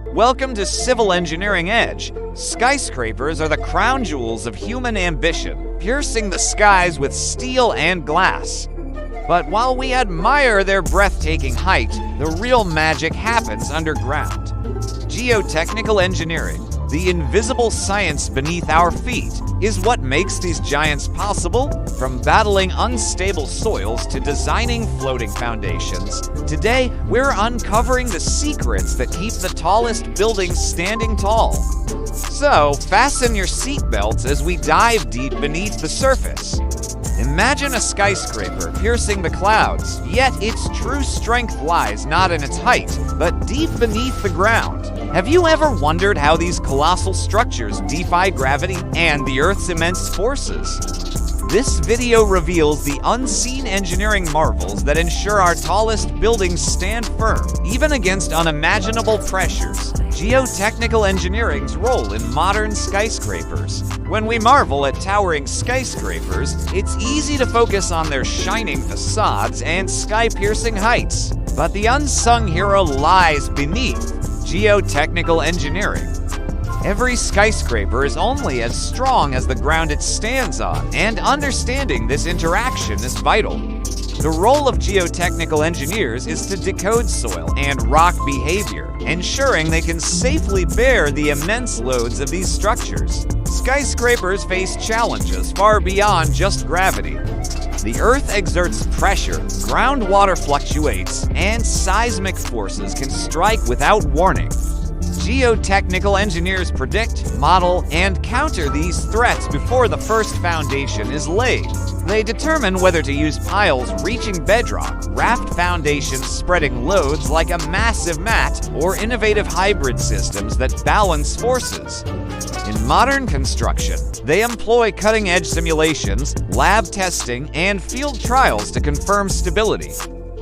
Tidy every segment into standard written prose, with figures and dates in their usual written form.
Welcome to Civil Engineering Edge. Skyscrapers are the crown jewels of human ambition, piercing the skies with steel and glass. But while we admire their breathtaking height, the real magic happens underground. Geotechnical engineering, the invisible science beneath our feet, is what makes these giants possible. From battling unstable soils to designing floating foundations, today we're uncovering the secrets that keep the tallest buildings standing tall. So, fasten your seatbelts as we dive deep beneath the surface. Imagine a skyscraper piercing the clouds, yet its true strength lies not in its height, but deep beneath the ground. Have you ever wondered how these colossal structures defy gravity and the Earth's immense forces? This video reveals the unseen engineering marvels that ensure our tallest buildings stand firm, even against unimaginable pressures. Geotechnical engineering's role in modern skyscrapers. When we marvel at towering skyscrapers, it's easy to focus on their shining facades and sky-piercing heights. But the unsung hero lies beneath geotechnical engineering. Every skyscraper is only as strong as the ground it stands on, and understanding this interaction is vital. The role of geotechnical engineers is to decode soil and rock behavior, ensuring they can safely bear the immense loads of these structures. Skyscrapers face challenges far beyond just gravity. The Earth exerts pressure, groundwater fluctuates, and seismic forces can strike without warning. Geotechnical engineers predict, model, and counter these threats before the first foundation is laid. They determine whether to use piles reaching bedrock, raft foundations spreading loads like a massive mat, or innovative hybrid systems that balance forces. In modern construction, they employ cutting-edge simulations, lab testing, and field trials to confirm stability.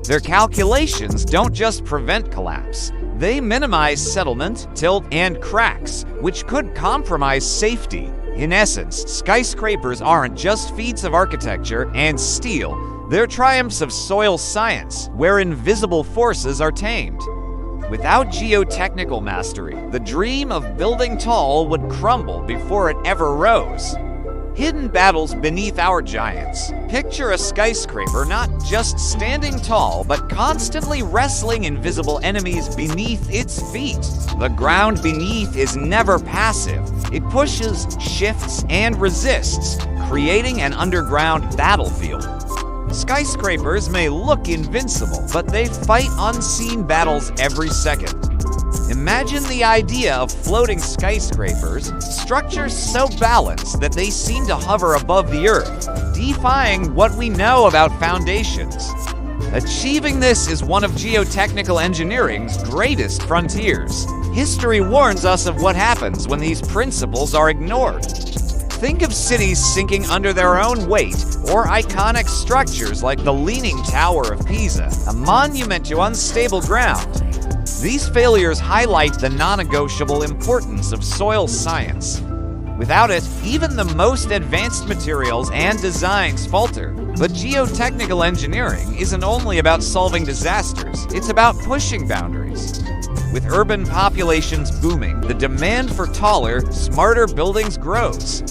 Their calculations don't just prevent collapse. They minimize settlement, tilt, and cracks, which could compromise safety. In essence, skyscrapers aren't just feats of architecture and steel, they're triumphs of soil science, where invisible forces are tamed. Without geotechnical mastery, the dream of building tall would crumble before it ever rose. Hidden battles beneath our giants. Picture a skyscraper not just standing tall, but constantly wrestling invisible enemies beneath its feet. The ground beneath is never passive. It pushes, shifts, and resists, creating an underground battlefield. Skyscrapers may look invincible, but they fight unseen battles every second. Imagine the idea of floating skyscrapers, structures so balanced that they seem to hover above the Earth, defying what we know about foundations. Achieving this is one of geotechnical engineering's greatest frontiers. History warns us of what happens when these principles are ignored. Think of cities sinking under their own weight, or iconic structures like the Leaning Tower of Pisa, a monument to unstable ground. These failures highlight the non-negotiable importance of soil science. Without it, even the most advanced materials and designs falter. But geotechnical engineering isn't only about solving disasters, it's about pushing boundaries. With urban populations booming, the demand for taller, smarter buildings grows.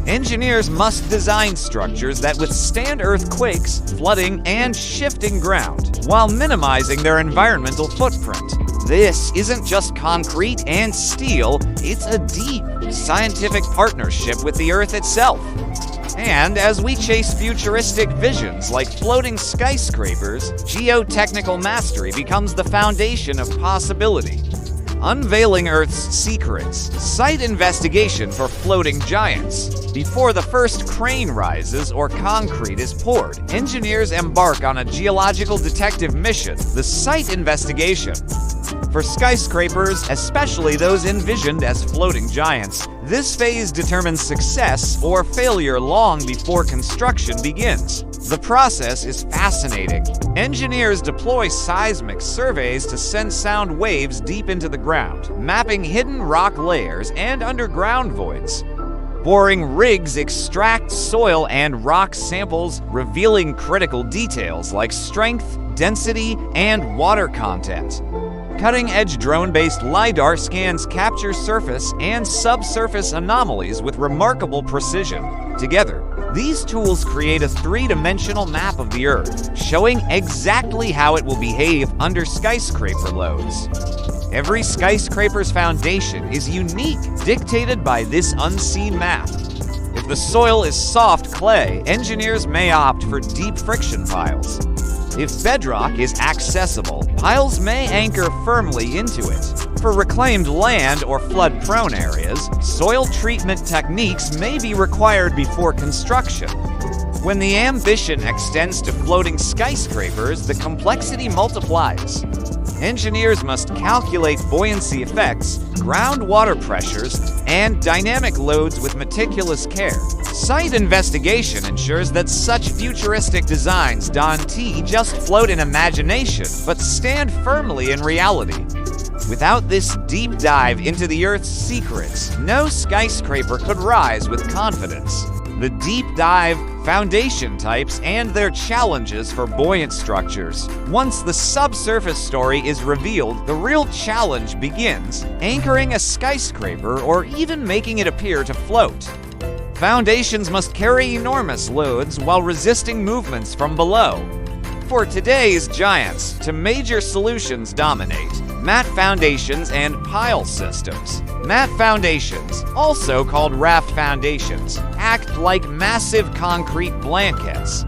Engineers must design structures that withstand earthquakes, flooding, and shifting ground, while minimizing their environmental footprint. This isn't just concrete and steel, it's a deep, scientific partnership with the Earth itself. And as we chase futuristic visions like floating skyscrapers, geotechnical mastery becomes the foundation of possibility. Unveiling Earth's secrets, site investigation for floating giants. Before the first crane rises or concrete is poured, engineers embark on a geological detective mission, the site investigation. For skyscrapers, especially those envisioned as floating giants, this phase determines success or failure long before construction begins. The process is fascinating. Engineers deploy seismic surveys to send sound waves deep into the ground, mapping hidden rock layers and underground voids. Boring rigs extract soil and rock samples, revealing critical details like strength, density, and water content. Cutting-edge drone-based LiDAR scans capture surface and subsurface anomalies with remarkable precision. Together, these tools create a three-dimensional map of the Earth, showing exactly how it will behave under skyscraper loads. Every skyscraper's foundation is unique, dictated by this unseen map. If the soil is soft clay, engineers may opt for deep friction piles. If bedrock is accessible, piles may anchor firmly into it. For reclaimed land or flood-prone areas, soil treatment techniques may be required before construction. When the ambition extends to floating skyscrapers, the complexity multiplies. Engineers must calculate buoyancy effects, groundwater pressures, and dynamic loads with meticulous care. Site investigation ensures that such futuristic designs don't just float in imagination, but stand firmly in reality. Without this deep dive into the Earth's secrets, no skyscraper could rise with confidence. The deep dive, foundation types, and their challenges for buoyant structures. Once the subsurface story is revealed, the real challenge begins, anchoring a skyscraper or even making it appear to float. Foundations must carry enormous loads while resisting movements from below. For today's giants, two major solutions dominate: mat foundations and pile systems. Mat foundations, also called raft foundations, act like massive concrete blankets.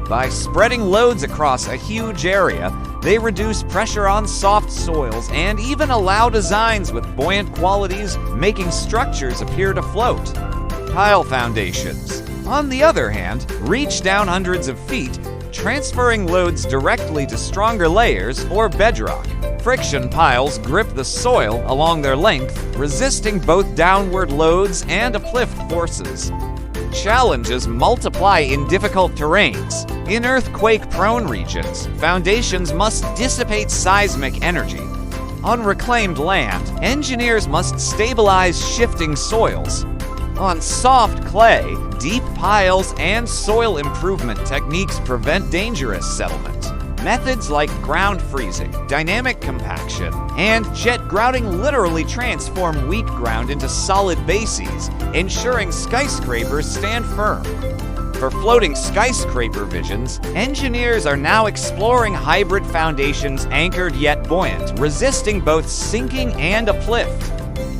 By spreading loads across a huge area, they reduce pressure on soft soils and even allow designs with buoyant qualities, making structures appear to float. Pile foundations, on the other hand, reach down hundreds of feet, transferring loads directly to stronger layers or bedrock. Friction piles grip the soil along their length, resisting both downward loads and uplift forces. Challenges multiply in difficult terrains. In earthquake-prone regions, foundations must dissipate seismic energy. On reclaimed land, engineers must stabilize shifting soils. On soft clay, deep piles and soil improvement techniques prevent dangerous settlement. Methods like ground freezing, dynamic compaction, and jet grouting literally transform weak ground into solid bases, ensuring skyscrapers stand firm. For floating skyscraper visions, engineers are now exploring hybrid foundations anchored yet buoyant, resisting both sinking and uplift.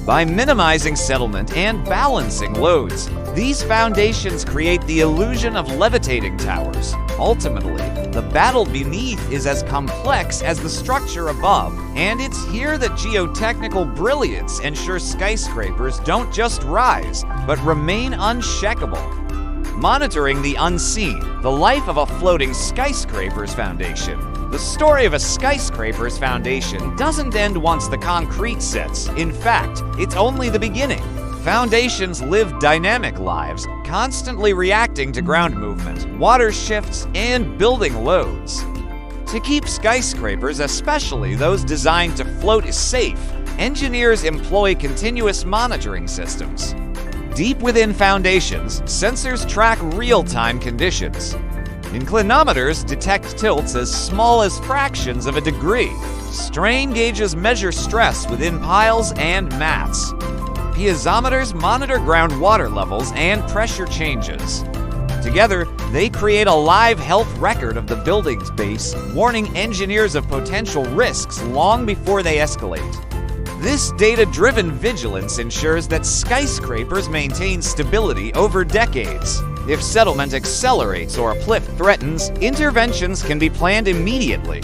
By minimizing settlement and balancing loads, these foundations create the illusion of levitating towers. Ultimately, the battle beneath is as complex as the structure above, and it's here that geotechnical brilliance ensures skyscrapers don't just rise, but remain unshakable. Monitoring the unseen, the life of a floating skyscraper's foundation. The story of a skyscraper's foundation doesn't end once the concrete sets. In fact, it's only the beginning. Foundations live dynamic lives, constantly reacting to ground movement, water shifts, and building loads. To keep skyscrapers, especially those designed to float, safe, engineers employ continuous monitoring systems. Deep within foundations, sensors track real-time conditions. Inclinometers detect tilts as small as fractions of a degree. Strain gauges measure stress within piles and mats. Piezometers monitor groundwater levels and pressure changes. Together, they create a live health record of the building's base, warning engineers of potential risks long before they escalate. This data-driven vigilance ensures that skyscrapers maintain stability over decades. If settlement accelerates or uplift threatens, interventions can be planned immediately.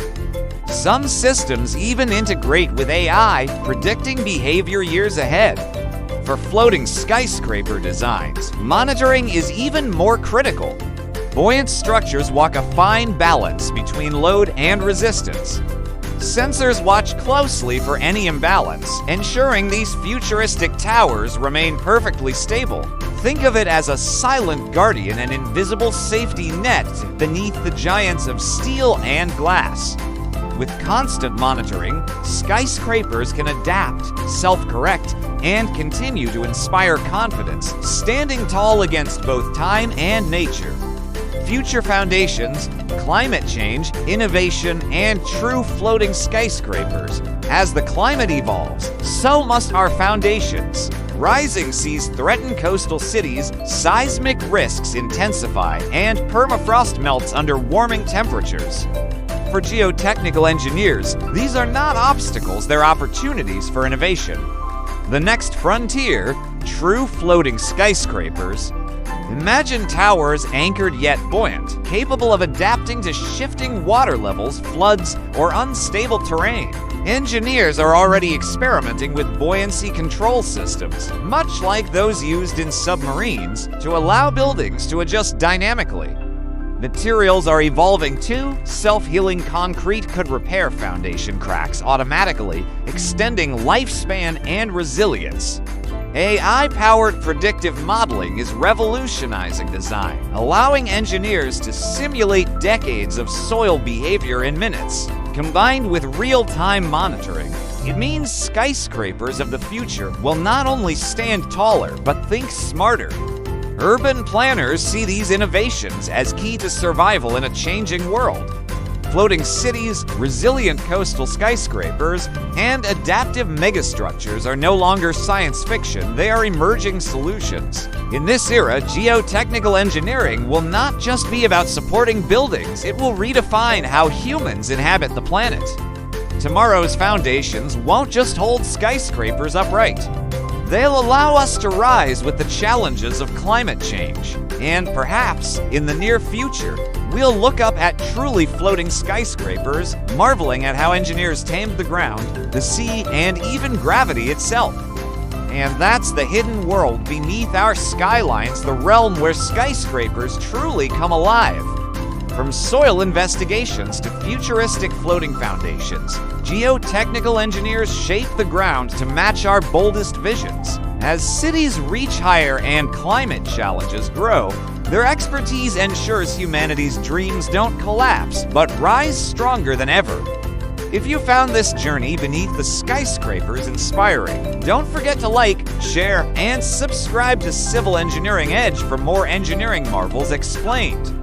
Some systems even integrate with AI, predicting behavior years ahead. For floating skyscraper designs, monitoring is even more critical. Buoyant structures walk a fine balance between load and resistance. Sensors watch closely for any imbalance, ensuring these futuristic towers remain perfectly stable. Think of it as a silent guardian and invisible safety net beneath the giants of steel and glass. With constant monitoring, skyscrapers can adapt, self-correct, and continue to inspire confidence, standing tall against both time and nature. future foundations, climate change, innovation, and true floating skyscrapers. As the climate evolves, so must our foundations. Rising seas threaten coastal cities, seismic risks intensify, and permafrost melts under warming temperatures. For geotechnical engineers, these are not obstacles, they're opportunities for innovation. The next frontier, true floating skyscrapers. Imagine towers anchored yet buoyant, capable of adapting to shifting water levels, floods, or unstable terrain. Engineers are already experimenting with buoyancy control systems, much like those used in submarines, to allow buildings to adjust dynamically. Materials are evolving too. Self-healing concrete could repair foundation cracks automatically, extending lifespan and resilience. AI-powered predictive modeling is revolutionizing design, allowing engineers to simulate decades of soil behavior in minutes. Combined with real-time monitoring, it means skyscrapers of the future will not only stand taller, but think smarter. Urban planners see these innovations as key to survival in a changing world. Floating cities, resilient coastal skyscrapers, and adaptive megastructures are no longer science fiction, they are emerging solutions. In this era, geotechnical engineering will not just be about supporting buildings, it will redefine how humans inhabit the planet. Tomorrow's foundations won't just hold skyscrapers upright. They'll allow us to rise with the challenges of climate change. And perhaps, in the near future, we'll look up at truly floating skyscrapers, marveling at how engineers tamed the ground, the sea, and even gravity itself. And that's the hidden world beneath our skylines, the realm where skyscrapers truly come alive. From soil investigations to futuristic floating foundations, geotechnical engineers shape the ground to match our boldest visions. As cities reach higher and climate challenges grow, their expertise ensures humanity's dreams don't collapse, but rise stronger than ever. If you found this journey beneath the skyscrapers inspiring, don't forget to like, share, and subscribe to Civil Engineering Edge for more engineering marvels explained.